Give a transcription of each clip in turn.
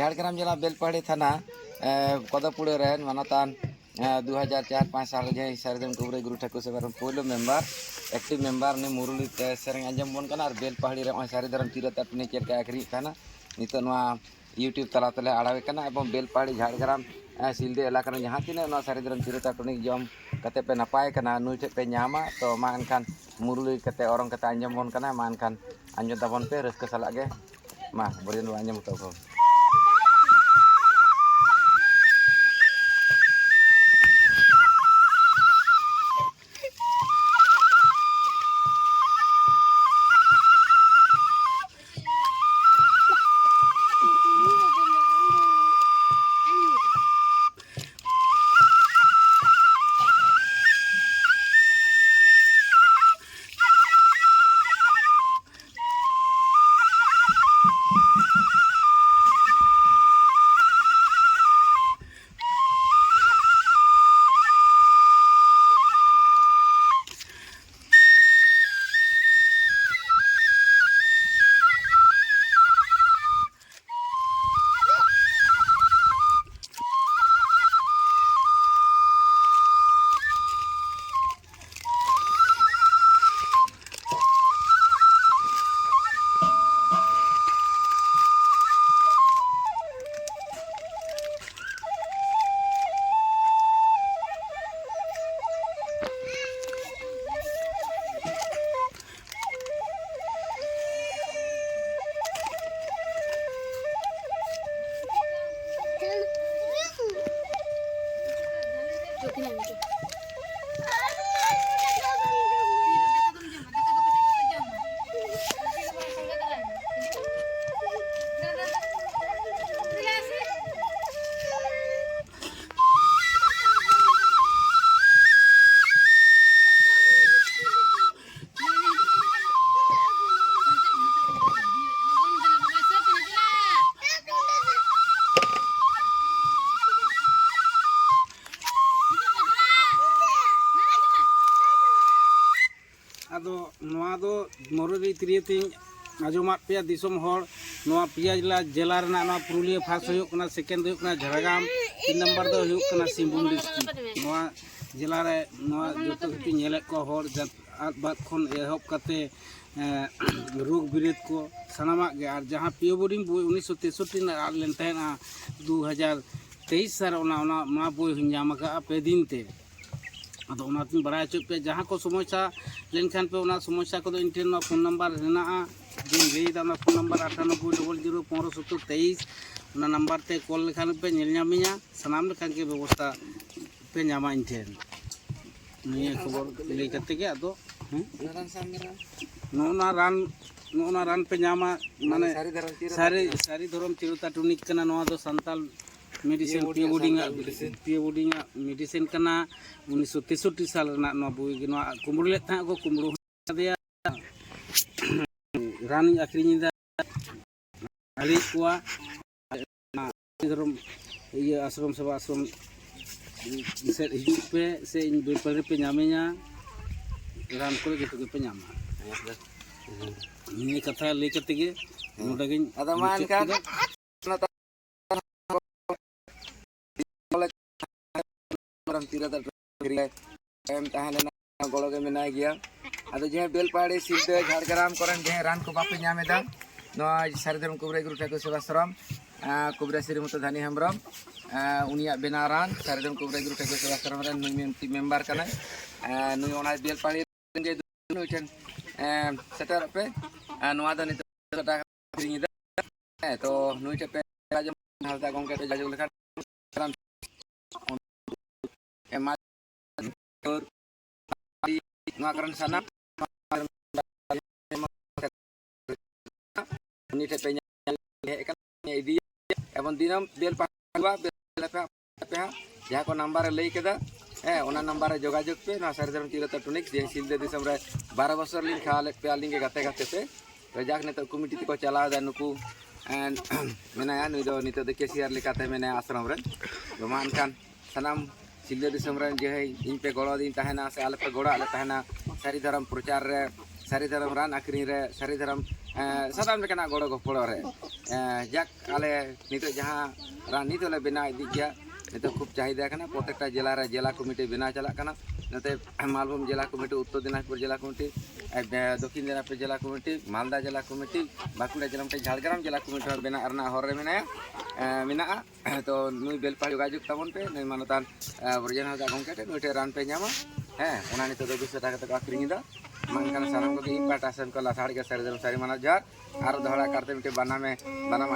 झाड़ग्राम जिला बेलपहाड़ी थाना कदपुड़े रहे मानतान 2004-5 साल जे सारदम कुबरे गुरु ठाकुर सभा पहलो मेम्बर एक्टिव मेम्बर ने मुरली सेरें आंजम बन कना बेलपहाड़ी रे सारीधरम तीरता टुनी चेक आखरी थाना नित यूट्यूब तला तले आड़ावे कना एवं बेलपहाड़ी झाड़ग्राम सिलदे इलाका जहाँ तीना सारीधरम तीरता टुनी जम कते पे नपाय कना नुई ठे पे नामा तो मा एनखान मुरली कते औरंग कते आंजम बन कना मा एनखान आंजम ताबन पे रस्का सालाग गे मा बरियन आंजम तो को मुरली तिरियती आजमात पे दिसम हर पिया जिला पुरुलिया फार्स्ट होना सेकेंड होना झाड़ग्राम 3 नंबर दो होना सिंहभूम डिस्ट्रिक्ट जिला रे जो नेले को हर बात खन एहब कते रोग बिरेत को सनामा गे और जहाँ पियो बोर्डिंग बोई 1963 आद लेन तहना 2023 साल ओना बोई नाम का पे दिन ते अद ओनातिन बड़ा चो पे जहाँ को समस्या लेनखान पे ओना समस्या को इन ठेन फोन नंबर हेना दिन लेदा फोन नंबर 9800157023 ओना नंबर ते कॉल लेखान पे नेलनामिया सनाम लेखान के व्यवस्था पे नामा इन ठेन निये खबर ले करते के अदो नोना रान पे नामा माने सारी धरम तिरुता टुनिक कना नोआ दो संताल मेडिसिन पियो बोर्डिंग मेडिसिन कना 1963 साल ना बोई कुमड़ू ले था को कुमड़ू रान आखिरीदा आली कुआ धरम ये आश्रम सेवा आश्रम से हिजुक पे से इन बेलपहाड़ी पे नामेया रान को जतो पे नामा ini kata ले करते के नोडगिन ada मान kan orang tirata em tahan golo ke mena gya ado je Belpahari सिलदे Jhargram करन जे रान को बापे नामेदा नो सारदम कुबरे गुरु ठाकुर सेवाश्रम कुबरा श्रीमत धानी हेम्ब्रम उनिया बेनारान सारदम कुबरे गुरु ठाकुर सेवाश्रम रे नुई मेम्बर कना नुई ओना बेलपहाड़ी जे नुई ठन सेटर पे नोआ दो नित तो नुई पे हालता गंगे पे जाजू लेखा एमा नोआ करन साना नि पे इदी एवं दिनम बेलपहाड़ी पे जहाँ को नंबर लई केदा ओना नंबर जोगाजोग पे ना सारधरम तीरता टुनिक जे सिलदे दिसम रे 12 बছর लिन खाले पे आलिंग के गाते गाते पे तो जाक ने तो कमिटी को चला दा नुकु एंड मेना नुई दो नितो दे केसीआर लेकाते मेना आश्रम रे गमान खान सनाम सिलदे दिसम रे जे इन पे गड़ो दिन तहना से आले पे गड़ो आले तहना सारी धर्म प्रचार रे सारी धर्म रान आखरी रे सारी धर्म सादाम लेकना गड़ो गपड़ो रे जाक आले नितो जहाँ रान नितो ले बना इदी गया नितो खूब चाहिदा कना प्रत्येकटा जिला रे जिला कमिटी बना चला कना नते मालभूम जिला कमिटी उत्तर दिनाजपुर जिला कमिटी दक्षिण दिनाजपुर जिला कमिटी मालदा जिला कमिटी बाकुड़ा जिला कमिटी झाड़ग्राम जिला कमिटी बना रना हर रे मेना तो नुई बेलपा जोगाजुग ताबन पे नुई मानतान ब्रजेन हजा गंके नुईटे रान पे नामा ओना नितो 200 टाका तक आखरिंदा मानकान साराम को इन पाटा सेन को लाथाड़ के सरदम सारी माना जार आरो धड़ा करते मिटे बनाम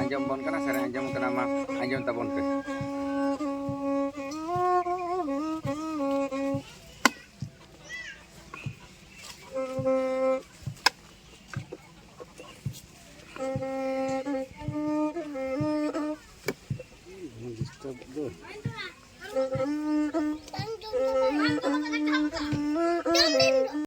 आंजम बन कना सरे आंजम कना मा आंजम ताबन पे